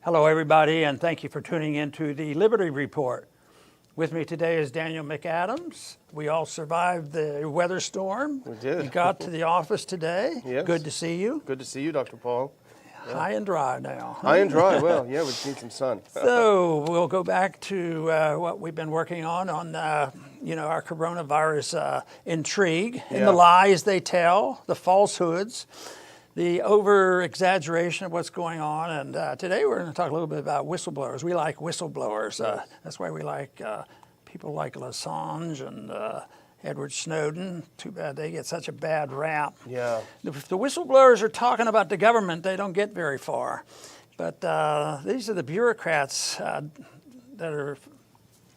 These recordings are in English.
Hello, everybody, and thank you for tuning in to the Liberty Report. With me today is Daniel McAdams. We all survived the weather storm. We did. We got to the office today. Yes. Good to see you. Good to see you, Dr. Paul. Yeah. High and dry now. High and dry, well, yeah, we need some sun. So we'll go back to what we've been working on our coronavirus intrigue and the lies they tell, the falsehoods, the over-exaggeration of what's going on. And today we're going to talk a little bit about whistleblowers. We like whistleblowers. That's why we like people like Assange and Edward Snowden. Too bad they get such a bad rap. Yeah. If the whistleblowers are talking about the government, they don't get very far. But these are the bureaucrats that are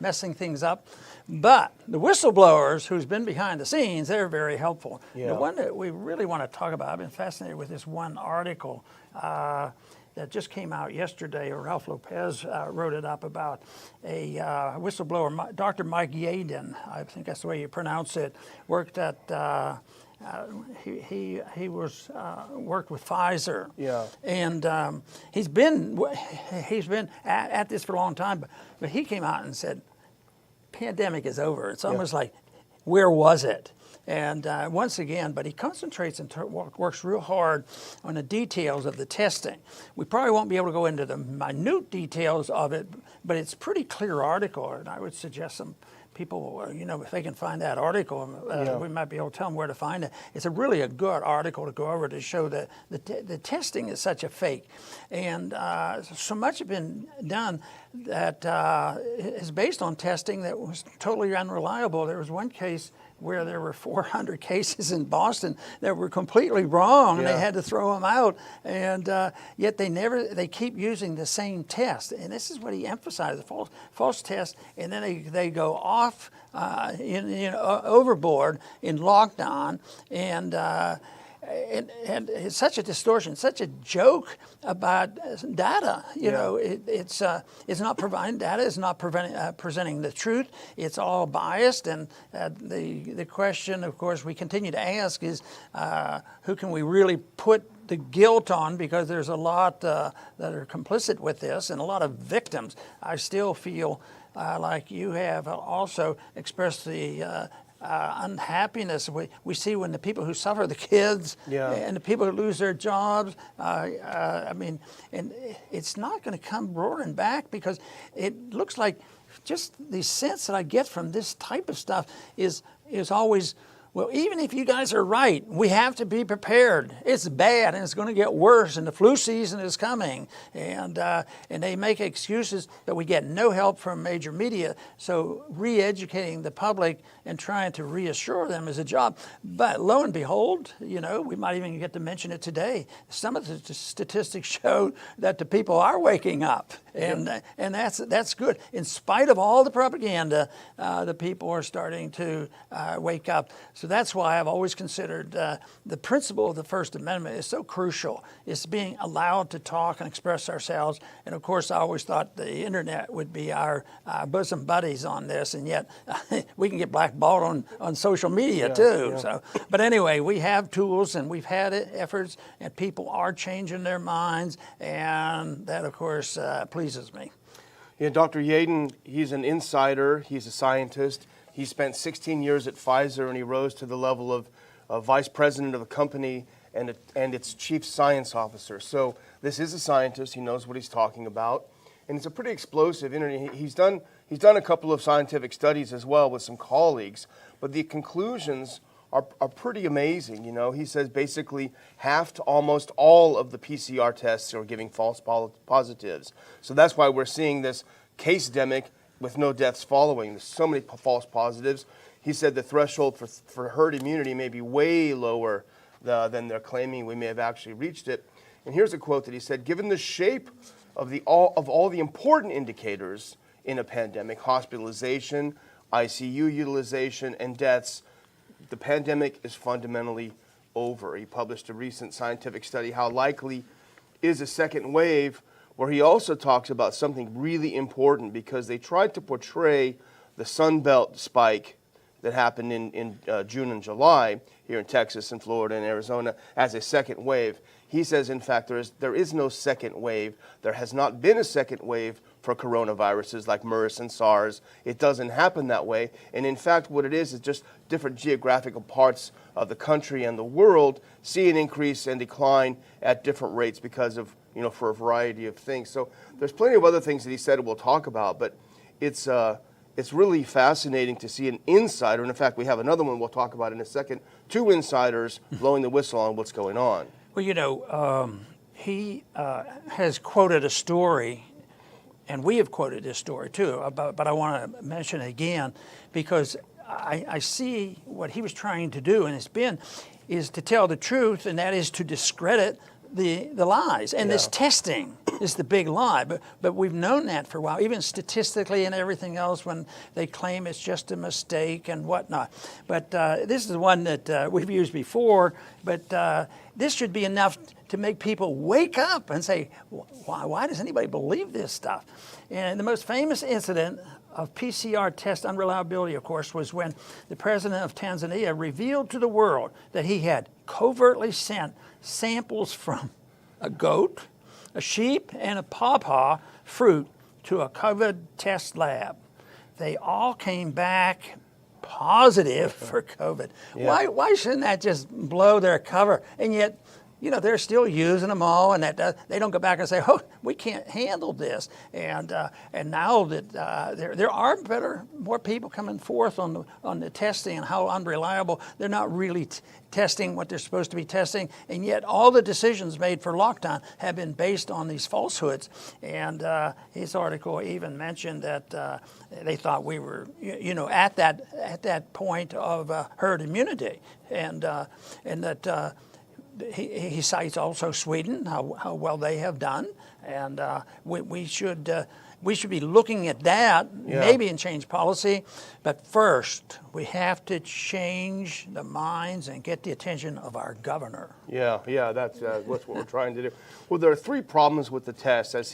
messing things up. But the whistleblowers who's been behind the scenes, they're very helpful. Yeah. The one that we really want to talk about, I've been fascinated with this one article that just came out yesterday. Ralph Lopez wrote it up about a whistleblower, Dr. Mike Yaden, I think that's the way you pronounce it, worked at he was worked with Pfizer. Yeah. And he's been at this for a long time, but he came out and said, pandemic is over. It's almost like, where was it? And once again, but he concentrates and works real hard on the details of the testing. We probably won't be able to go into the minute details of it, but it's a pretty clear article, and I would suggest some people, if they can find that article, we might be able to tell them where to find it. It's really a good article to go over to show that the testing is such a fake. And so much has been done that is based on testing that was totally unreliable. There was one case where there were 400 cases in Boston that were completely wrong, and they had to throw them out. And yet they keep using the same test. And this is what he emphasized: the false test, and then they go off overboard in lockdown, and it's such a distortion, such a joke about data. It's not providing data. It's not presenting the truth. It's all biased. And the question, of course, we continue to ask is, who can we really put the guilt on? Because there's a lot that are complicit with this, and a lot of victims. I still feel like you have also expressed the unhappiness we see when the people who suffer, the kids, and the people who lose their jobs. And it's not going to come roaring back, because it looks like just the sense that I get from this type of stuff is always, well, even if you guys are right, we have to be prepared. It's bad, and it's going to get worse, and the flu season is coming. And they make excuses that we get no help from major media. So re-educating the public and trying to reassure them is a job. But lo and behold, we might even get to mention it today. Some of the statistics show that the people are waking up, and that's good. In spite of all the propaganda, the people are starting to wake up. So that's why I've always considered the principle of the First Amendment is so crucial. It's being allowed to talk and express ourselves. And of course, I always thought the internet would be our bosom buddies on this, and yet we can get blackballed on social media too. So, but anyway, we have tools, and we've had efforts, and people are changing their minds, and that, of course, pleases me. Yeah, Dr. Yaden, he's an insider. He's a scientist. He spent 16 years at Pfizer, and he rose to the level of vice president of a company and its chief science officer. So this is a scientist. He knows what he's talking about, and it's a pretty explosive internet. He's done a couple of scientific studies as well with some colleagues, but the conclusions are pretty amazing. He says basically half to almost all of the PCR tests are giving false positives. So that's why we're seeing this case-demic with no deaths following. There's so many false positives. He said the threshold for herd immunity may be way lower than they're claiming. We may have actually reached it. And here's a quote that he said: given the shape of all the important indicators in a pandemic, hospitalization, ICU utilization, and deaths, the pandemic is fundamentally over. He published a recent scientific study, How Likely is a Second Wave, where he also talks about something really important, because they tried to portray the Sun Belt spike that happened in June and July here in Texas and Florida and Arizona as a second wave. He says, in fact, there is no second wave. There has not been a second wave for coronaviruses like MERS and SARS. It doesn't happen that way. And in fact, what it is just different geographical parts of the country and the world see an increase and decline at different rates because of, for a variety of things. So there's plenty of other things that he said we'll talk about, but it's really fascinating to see an insider, and in fact, we have another one we'll talk about in a second, two insiders blowing the whistle on what's going on. Well, he has quoted a story, and we have quoted this story too, but I want to mention it again because I see what he was trying to do, and is to tell the truth, and that is to discredit the lies. And this testing is the big lie, but we've known that for a while, even statistically and everything else when they claim it's just a mistake and whatnot. But this is the one that we've used before, but this should be enough to make people wake up and say, why does anybody believe this stuff? And the most famous incident of PCR test unreliability, of course, was when the president of Tanzania revealed to the world that he had covertly sent samples from a goat, a sheep, and a pawpaw fruit to a COVID test lab. They all came back positive for COVID. Yeah. Why shouldn't that just blow their cover? And yet, they're still using them all, and they don't go back and say, "Oh, we can't handle this." And now that there are more people coming forth on the testing and how unreliable, they're not really testing what they're supposed to be testing, and yet all the decisions made for lockdown have been based on these falsehoods. And his article even mentioned that they thought we were, at that point of herd immunity, and that. He cites also Sweden, how well they have done, and we should be looking at that, maybe and change policy. But first, we have to change the minds and get the attention of our governor. Yeah, that's what we're trying to do. Well, there are three problems with the test, as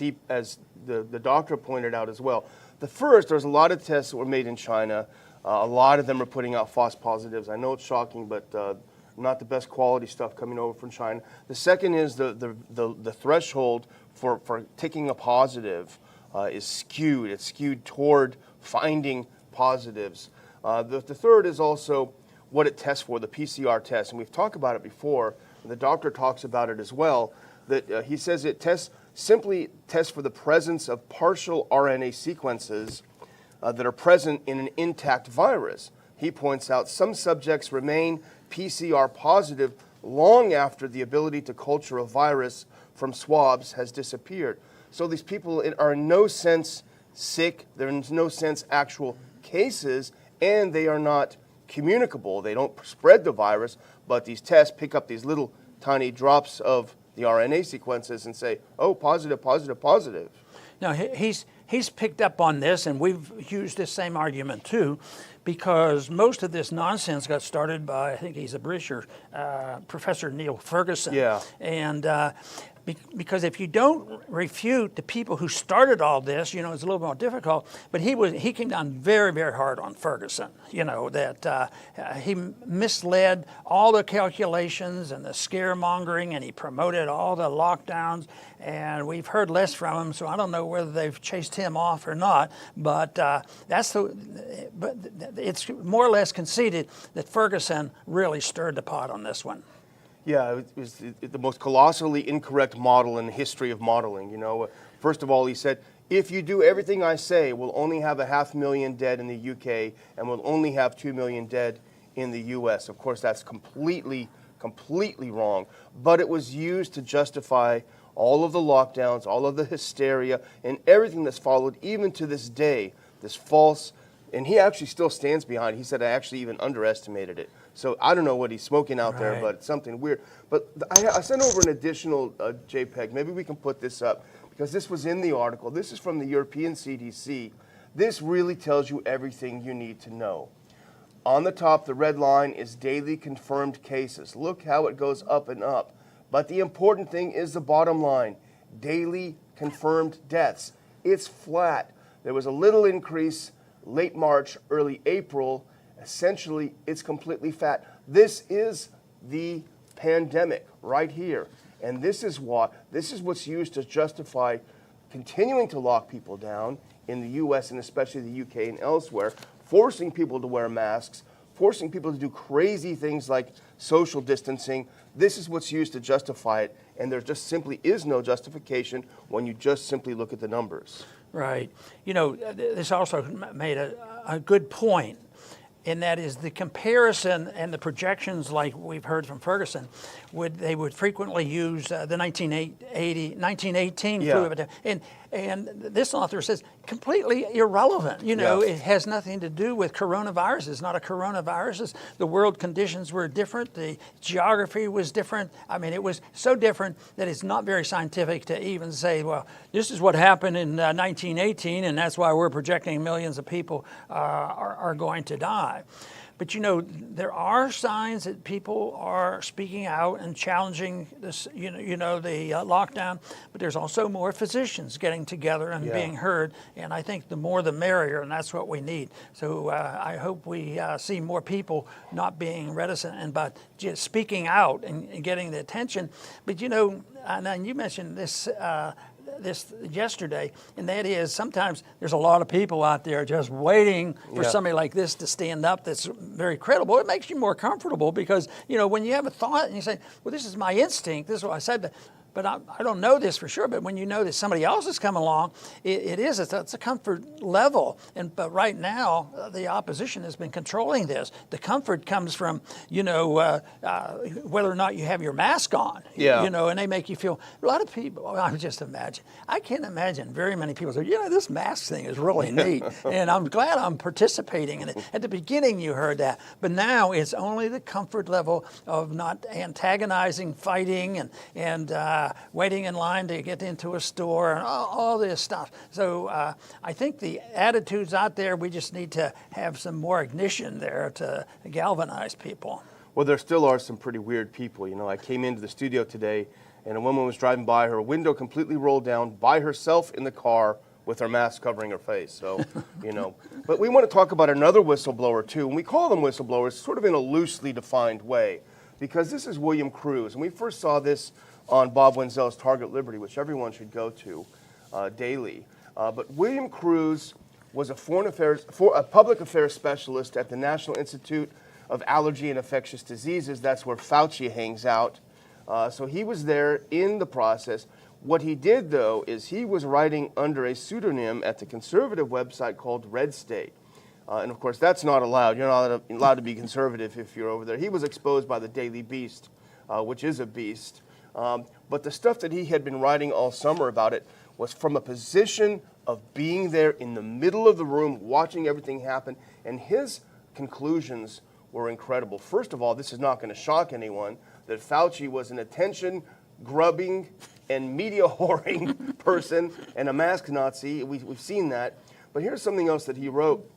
the doctor pointed out as well. The first, there's a lot of tests that were made in China. A lot of them are putting out false positives. I know it's shocking, but not the best quality stuff coming over from China. The second is the threshold for taking a positive is skewed. It's skewed toward finding positives. The third is also what it tests for, the PCR test. And we've talked about it before. The doctor talks about it as well, that he says it simply tests for the presence of partial RNA sequences that are present in an intact virus. He points out some subjects remain PCR positive long after the ability to culture a virus from swabs has disappeared. So these people are in no sense sick, they're in no sense actual cases, and they are not communicable. They don't spread the virus, but these tests pick up these little tiny drops of the RNA sequences and say, oh, positive, positive, positive. Now, he's picked up on this, and we've used this same argument too, because most of this nonsense got started by, I think he's a Britisher, Professor Neil Ferguson. Yeah. And because if you don't refute the people who started all this, it's a little more difficult. But he came down very, very hard on Ferguson. That he misled all the calculations and the scaremongering, and he promoted all the lockdowns. And we've heard less from him, so I don't know whether they've chased him off or not. But it's more or less conceded that Ferguson really stirred the pot on this one. Yeah, it was the most colossally incorrect model in the history of modeling. First of all, he said, if you do everything I say, we'll only have 500,000 dead in the UK, and we'll only have 2 million dead in the US. Of course, that's completely wrong. But it was used to justify all of the lockdowns, all of the hysteria, and everything that's followed, even to this day, this false. And he actually still stands behind it. He said, I actually even underestimated it. So I don't know what he's smoking out there, but it's something weird. But I sent over an additional JPEG. Maybe we can put this up, because this was in the article. This is from the European CDC. This really tells you everything you need to know. On the top, the red line is daily confirmed cases. Look how it goes up and up. But the important thing is the bottom line, daily confirmed deaths. It's flat. There was a little increase late March, early April. Essentially, it's completely flat. This is the pandemic right here. And this is what's used to justify continuing to lock people down in the U.S. and especially the U.K. and elsewhere, forcing people to wear masks, forcing people to do crazy things like social distancing. This is what's used to justify it, and there just simply is no justification when you just simply look at the numbers. Right. You know, this also made a good point, and that is the comparison and the projections, like we've heard from Ferguson, they would frequently use the 1918 flu epidemic. And this author says completely irrelevant. You know, It has nothing to do with coronavirus. It's not a coronavirus. The world conditions were different. The geography was different. I mean, it was so different that it's not very scientific to even say, well, this is what happened in 1918, and that's why we're projecting millions of people are going to die. But you know, there are signs that people are speaking out and challenging this, the lockdown. But there's also more physicians getting together and being heard. And I think the more the merrier, and that's what we need. So I hope we see more people not being reticent and but just speaking out and getting the attention. But you know, and then you mentioned this yesterday, and that is sometimes there's a lot of people out there just waiting for somebody like this to stand up that's very credible. It makes you more comfortable because, you know, when you have a thought and you say, well, this is my instinct, this is what I said, but I don't know this for sure. But when you know that somebody else has come along, it's a comfort level. But right now, the opposition has been controlling this. The comfort comes from, whether or not you have your mask on. And they make you feel, a lot of people, I can't imagine very many people say, this mask thing is really neat. And I'm glad I'm participating in it. At the beginning, you heard that. But now it's only the comfort level of not antagonizing, fighting, and waiting in line to get into a store and all this stuff. So I think the attitudes out there, we just need to have some more ignition there to galvanize people. Well, there still are some pretty weird people. I came into the studio today and a woman was driving by, her window completely rolled down by herself in the car with her mask covering her face. So, But we want to talk about another whistleblower too, and we call them whistleblowers sort of in a loosely defined way, because this is William Cruz. And we first saw this on Bob Wenzel's Target Liberty, which everyone should go to daily. But William Cruz was a public affairs specialist at the National Institute of Allergy and Infectious Diseases. That's where Fauci hangs out. So he was there in the process. What he did, though, is he was writing under a pseudonym at the conservative website called Red State. And of course, that's not allowed. You're not allowed to be conservative if you're over there. He was exposed by the Daily Beast, which is a beast. But the stuff that he had been writing all summer about it was from a position of being there in the middle of the room, watching everything happen, and his conclusions were incredible. First of all, this is not going to shock anyone that Fauci was an attention-grubbing and media-whoring person and a mask Nazi. We've seen that. But here's something else that he wrote.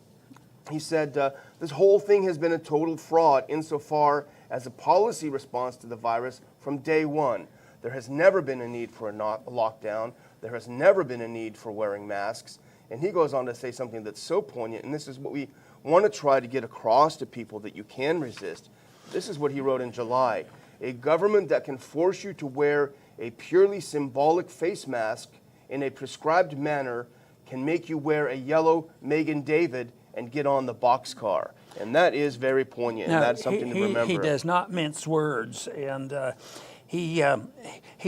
He said, this whole thing has been a total fraud insofar as a policy response to the virus from day one. There has never been a need for a lockdown. There has never been a need for wearing masks. And he goes on to say something that's so poignant, and this is what we want to try to get across to people that you can resist. This is what he wrote in July. A government that can force you to wear a purely symbolic face mask in a prescribed manner can make you wear a yellow Megan David and get on the boxcar. And that is very poignant, and that's something to remember. He does not mince words, and he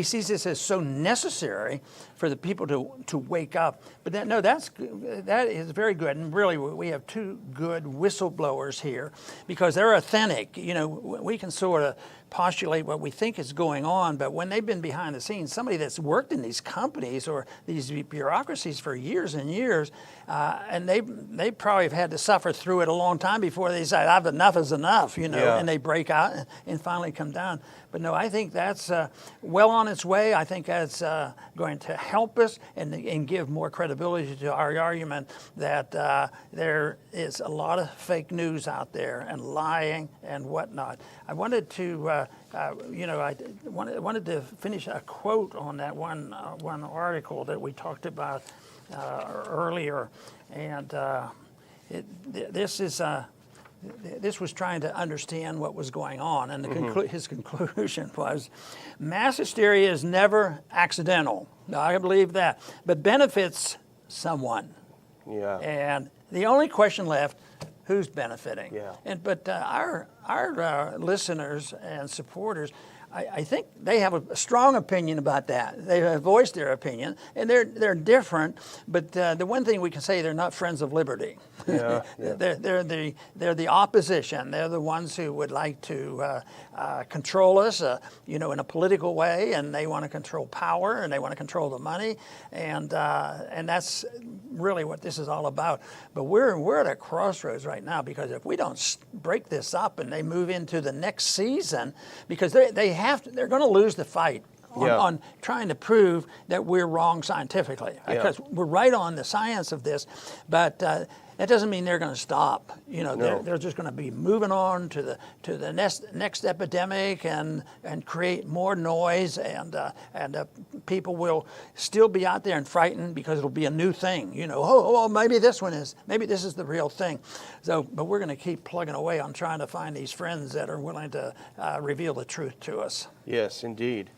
sees this as so necessary for the people to wake up. But that is very good, and really we have two good whistleblowers here because they're authentic. We can sort of postulate what we think is going on, but when they've been behind the scenes, somebody that's worked in these companies or these bureaucracies for years and years, and they probably have had to suffer through it a long time before they say, enough is enough, and they break out and finally come down. But no, I think that's well on its way. I think that's going to help us and give more credibility to our argument that there is a lot of fake news out there and lying and whatnot. I wanted to, I wanted to finish a quote on that one article that we talked about earlier, and this is this was trying to understand what was going on, and his conclusion was, mass hysteria is never accidental. Now, I believe that, but benefits someone. Yeah. And the only question left, who's benefiting? Yeah. But our listeners and supporters, I think they have a strong opinion about that. They have voiced their opinion, and they're different. But the one thing we can say, they're not friends of liberty. Yeah, yeah. They're the opposition. They're the ones who would like to control us, in a political way, and they want to control power, and they want to control the money, and that's really what this is all about. But we're at a crossroads right now, because if we don't break this up and they move into the next season, because they're going to lose the fight on trying to prove that we're wrong scientifically, because we're right on the science of this, but that doesn't mean they're going to stop. They're just going to be moving on to the next epidemic and create more noise, and people will still be out there and frightened, because it'll be a new thing. Maybe this is the real thing. So, but we're going to keep plugging away on trying to find these friends that are willing to reveal the truth to us. Yes, indeed.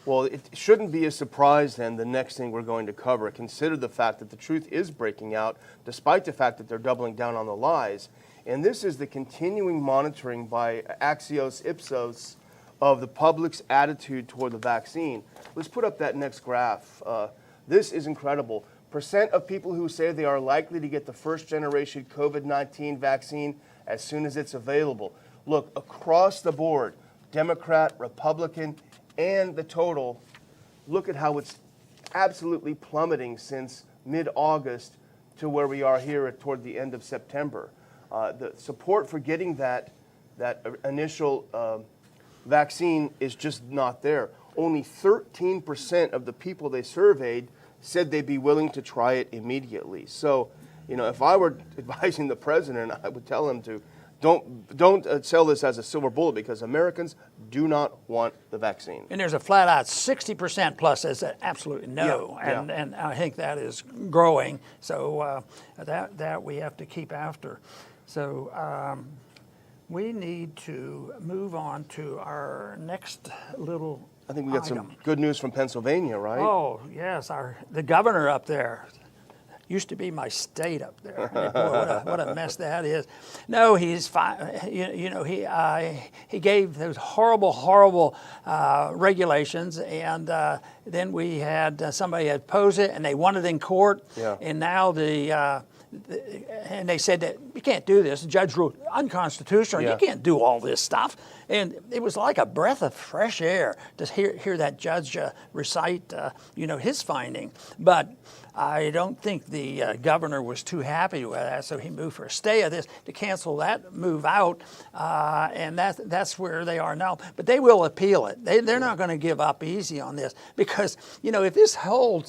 Well, it shouldn't be a surprise then, the next thing we're going to cover. Consider the fact that the truth is breaking out, despite the fact that they're doubling down on the lies. And this is the continuing monitoring by Axios Ipsos of the public's attitude toward the vaccine. Let's put up that next graph. This is incredible. Percent of people who say they are likely to get the first generation COVID-19 vaccine as soon as it's available. Look, across the board, Democrat, Republican, and the total, look at how it's absolutely plummeting since mid-August to where we are here toward the end of September. The support for getting that initial vaccine is just not there. Only 13% of the people they surveyed said they'd be willing to try it immediately. So, if I were advising the president, I would tell him to don't sell this as a silver bullet, because Americans do not want the vaccine. And there's a flat out 60% plus says that absolutely no, and I think that is growing. So that we have to keep after. So we need to move on to our next little. I think we got some good news from Pennsylvania, right? Oh yes, the governor up there. Used to be my state up there. Boy, what a mess that is. No, he's fine. He gave those horrible regulations, and then we had somebody had opposed it, and they won it in court. Yeah. And now and they said that you can't do this. The judge ruled unconstitutional. Yeah. You can't do all this stuff. And it was like a breath of fresh air to hear that judge recite, his finding. But I don't think the governor was too happy with that, so he moved for a stay of this to cancel that move out, and that's where they are now. But they will appeal it. They're not going to give up easy on this, because if this whole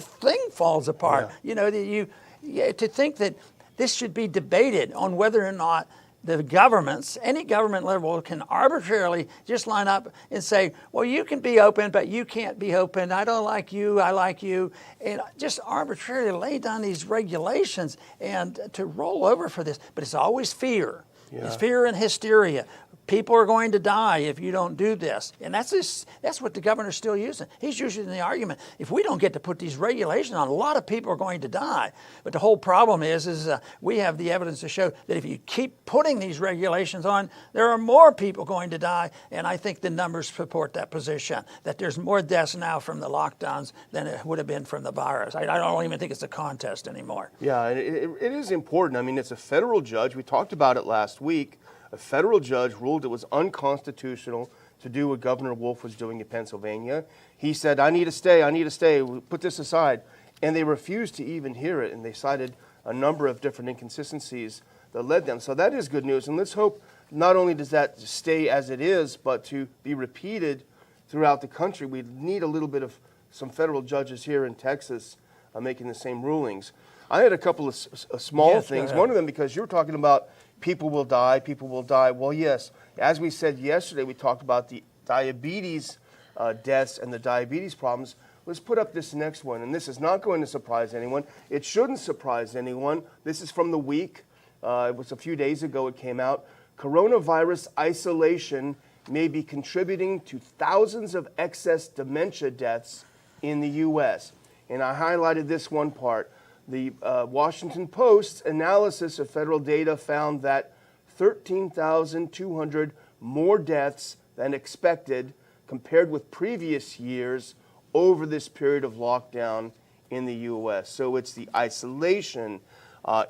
thing falls apart, to think that this should be debated on whether or not the governments, any government level, can arbitrarily just line up and say, well, you can be open, but you can't be open. I don't like you, I like you. And just arbitrarily lay down these regulations and to roll over for this. But it's always fear. Yeah. It's fear and hysteria. People are going to die if you don't do this. And that's what the governor's still using. He's using the argument, if we don't get to put these regulations on, a lot of people are going to die. But the whole problem is we have the evidence to show that if you keep putting these regulations on, there are more people going to die. And I think the numbers support that position, that there's more deaths now from the lockdowns than it would have been from the virus. I don't even think it's a contest anymore. Yeah, it is important. I mean, it's a federal judge. We talked about it last week. A federal judge ruled it was unconstitutional to do what Governor Wolf was doing in Pennsylvania. He said, I need to stay, put this aside. And they refused to even hear it, and they cited a number of different inconsistencies that led them. So that is good news, and let's hope not only does that stay as it is, but to be repeated throughout the country. We need a little bit of some federal judges here in Texas making the same rulings. I had a couple of small things. One of them, because you were talking about people will die. Well, yes, as we said yesterday, we talked about the diabetes deaths and the diabetes problems. Let's put up this next one, and this is not going to surprise anyone. It shouldn't surprise anyone. This is from the week. It was a few days ago it came out. Coronavirus isolation may be contributing to thousands of excess dementia deaths in the U.S. And I highlighted this one part. The Washington Post's analysis of federal data found that 13,200 more deaths than expected compared with previous years over this period of lockdown in the U.S. So it's the isolation,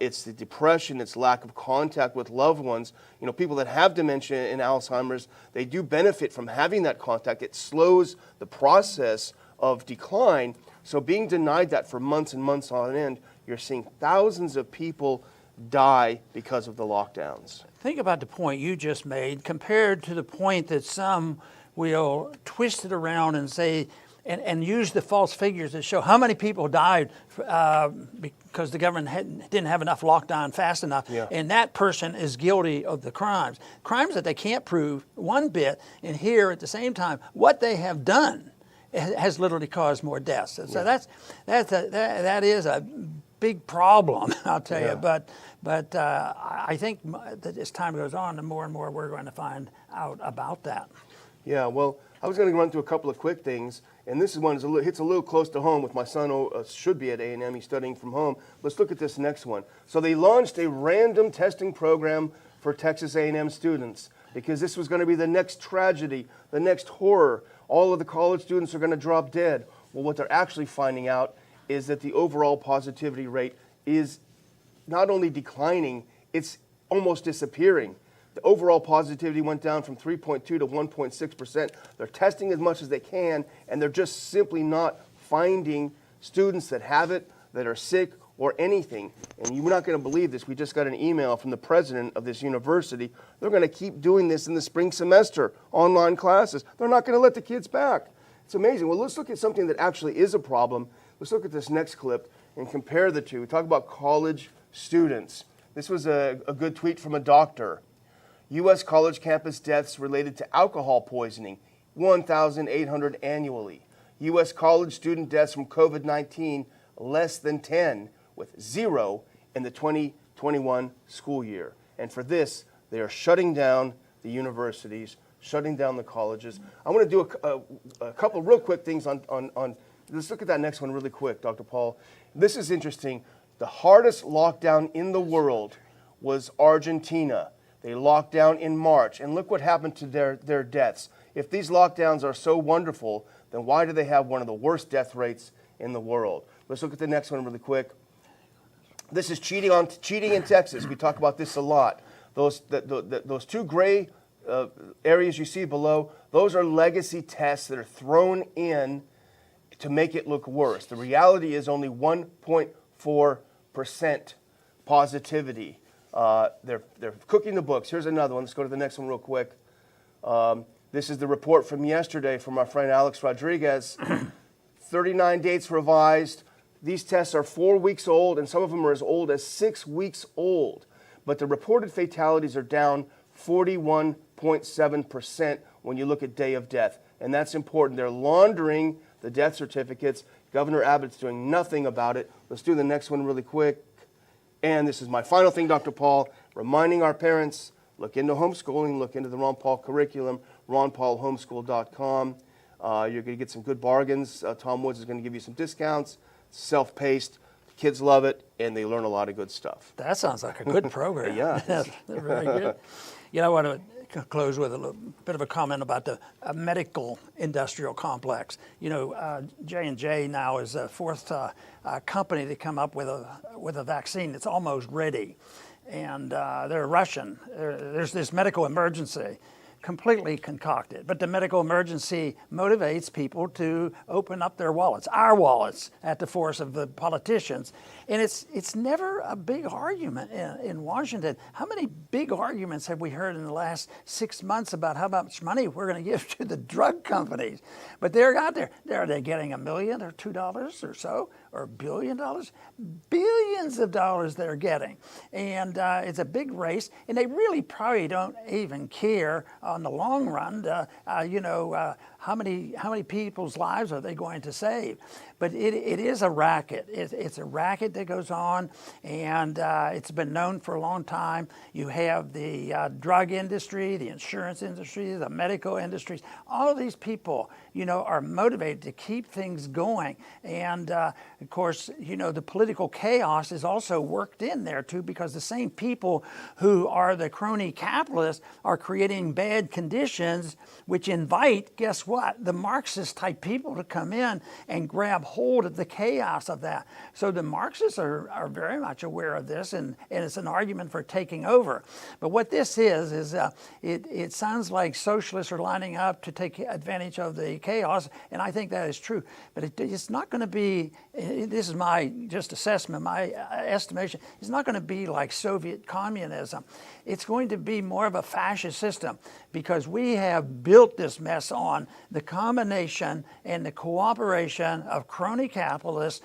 it's the depression, it's lack of contact with loved ones. You know, people that have dementia and Alzheimer's, they do benefit from having that contact. It slows the process of decline. So being denied that for months and months on end, you're seeing thousands of people die because of the lockdowns. Think about the point you just made compared to the point that some will twist it around and say, and use the false figures that show how many people died because the government didn't have enough lockdown fast enough, and that person is guilty of the crimes that they can't prove one bit, and here at the same time, what they have done has literally caused more deaths. So that is a big problem, I'll tell you. But I think that as time goes on, the more and more we're going to find out about that. Yeah, well, I was going to run through a couple of quick things, and this is one that hits a little close to home with my son, should be at A&M, he's studying from home. Let's look at this next one. So they launched a random testing program for Texas A&M students because this was going to be the next tragedy, the next horror. All of the college students are going to drop dead. Well, what they're actually finding out is that the overall positivity rate is not only declining, it's almost disappearing. The overall positivity went down from 3.2 to 1.6%. They're testing as much as they can, and they're just simply not finding students that have it, that are sick, or anything. And you're not going to believe this. We just got an email from the president of this university. They're going to keep doing this in the spring semester, online classes. They're not going to let the kids back. It's amazing. Well, let's look at something that actually is a problem. Let's look at this next clip and compare the two. We talk about college students. This was a good tweet from a doctor. U.S. college campus deaths related to alcohol poisoning, 1,800 annually. U.S. college student deaths from COVID-19, less than 10, with 0 in the 2021 school year. And for this, they are shutting down the universities, shutting down the colleges. I want to do a couple real quick things on let's look at that next one really quick, Dr. Paul. This is interesting. The hardest lockdown in the world was Argentina. They locked down in March, and look what happened to their deaths. If these lockdowns are so wonderful, then why do they have one of the worst death rates in the world? Let's look at the next one really quick. This is cheating in Texas. We talk about this a lot. Those two gray areas you see below, those are legacy tests that are thrown in to make it look worse. The reality is only 1.4% positivity. They're cooking the books. Here's another one. Let's go to the next one real quick. This is the report from yesterday from our friend Alex Rodriguez. 39 dates revised. These tests are 4 weeks old, and some of them are as old as 6 weeks old. But the reported fatalities are down 41.7% when you look at day of death. And that's important. They're laundering the death certificates. Governor Abbott's doing nothing about it. Let's do the next one really quick. And this is my final thing, Dr. Paul, reminding our parents, look into homeschooling, look into the Ron Paul curriculum, ronpaulhomeschool.com. You're going to get some good bargains. Tom Woods is going to give you some discounts. Self-paced. The kids love it, and they learn a lot of good stuff. That sounds like a good program. Yeah. Very good. You know, I want to close with a little bit of a comment about the medical industrial complex. You know, J&J now is the fourth company to come up with a vaccine that's almost ready. And they're Russian. There's this medical emergency completely concocted. But the medical emergency motivates people to open up their wallets, our wallets, at the force of the politicians. And it's never a big argument in Washington. How many big arguments have we heard in the last 6 months about how much money we're going to give to the drug companies? But they're out there. Are they getting $1 million or $2 or so, or $1 billion? Billions of dollars they're getting. And it's a big race, and they really probably don't even care on the long run, how many people's lives are they going to save? But it is a racket. It's a racket that goes on, and it's been known for a long time. You have the drug industry, the insurance industry, the medical industries. All of these people, are motivated to keep things going. And of course, the political chaos is also worked in there too, because the same people who are the crony capitalists are creating bad conditions, which invite, guess what, the Marxist type people to come in and grab hold of the chaos of that. So the Marxists are very much aware of this, and it's an argument for taking over. But what this is it sounds like socialists are lining up to take advantage of the chaos, and I think that is true. But it's not going to be, this is my just assessment, my estimation, it's not going to be like Soviet communism. It's going to be more of a fascist system, because we have built this mess on the combination and the cooperation of crony capitalists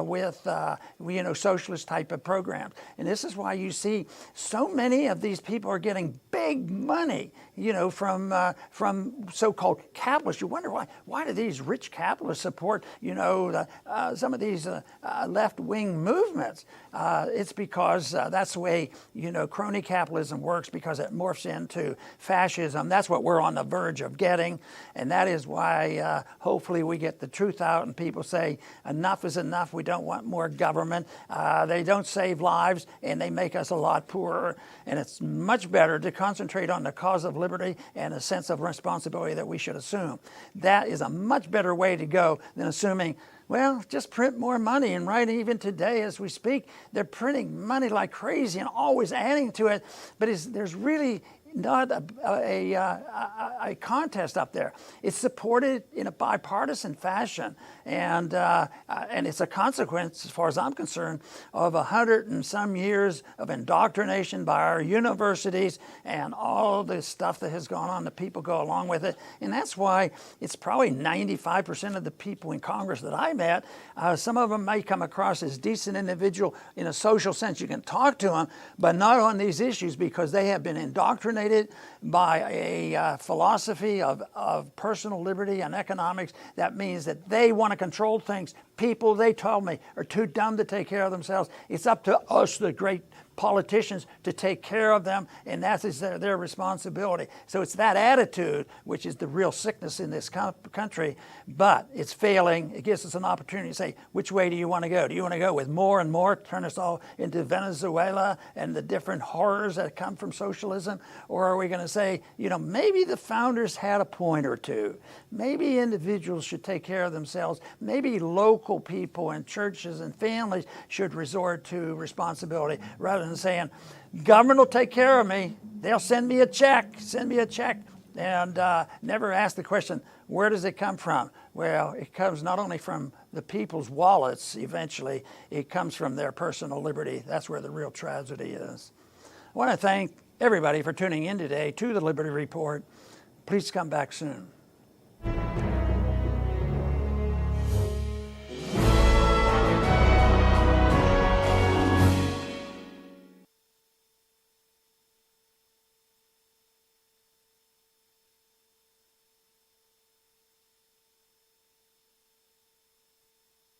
with socialist type of programs. And this is why you see so many of these people are getting big money, from so-called capitalists. You wonder why do these rich capitalists support some of these left-wing movements? It's because that's the way crony capitalism works, because it morphs into fascism. That's what we're on the verge of getting, and that is why hopefully we get the truth out and people say enough is enough. We don't want more government. They don't save lives, and they make us a lot poorer, and it's much better to concentrate on the cause of liberty and a sense of responsibility that we should assume. That is a much better way to go than assuming, well, just print more money. And right, even today as we speak, they're printing money like crazy and always adding to it. But there's really not a contest up there. It's supported in a bipartisan fashion, and it's a consequence, as far as I'm concerned, of 100 and some years of indoctrination by our universities and all the stuff that has gone on. The people go along with it, and that's why it's probably 95% of the people in Congress that I met. Some of them may come across as decent individual in a social sense. You can talk to them, but not on these issues, because they have been indoctrinated by a philosophy of personal liberty and economics. That means that they want to control things. People, they told me, are too dumb to take care of themselves. It's up to us, the great politicians, to take care of them, and that is their responsibility. So it's that attitude which is the real sickness in this country, but it's failing. It gives us an opportunity to say, which way do you want to go? Do you want to go with more and more, turn us all into Venezuela and the different horrors that come from socialism? Or are we going to say, maybe the founders had a point or two. Maybe individuals should take care of themselves. Maybe local people and churches and families should resort to responsibility, rather than saying, government will take care of me. They'll send me a check, and never ask the question, where does it come from? Well, it comes not only from the people's wallets eventually, it comes from their personal liberty. That's where the real tragedy is. I want to thank everybody for tuning in today to the Liberty Report. Please come back soon.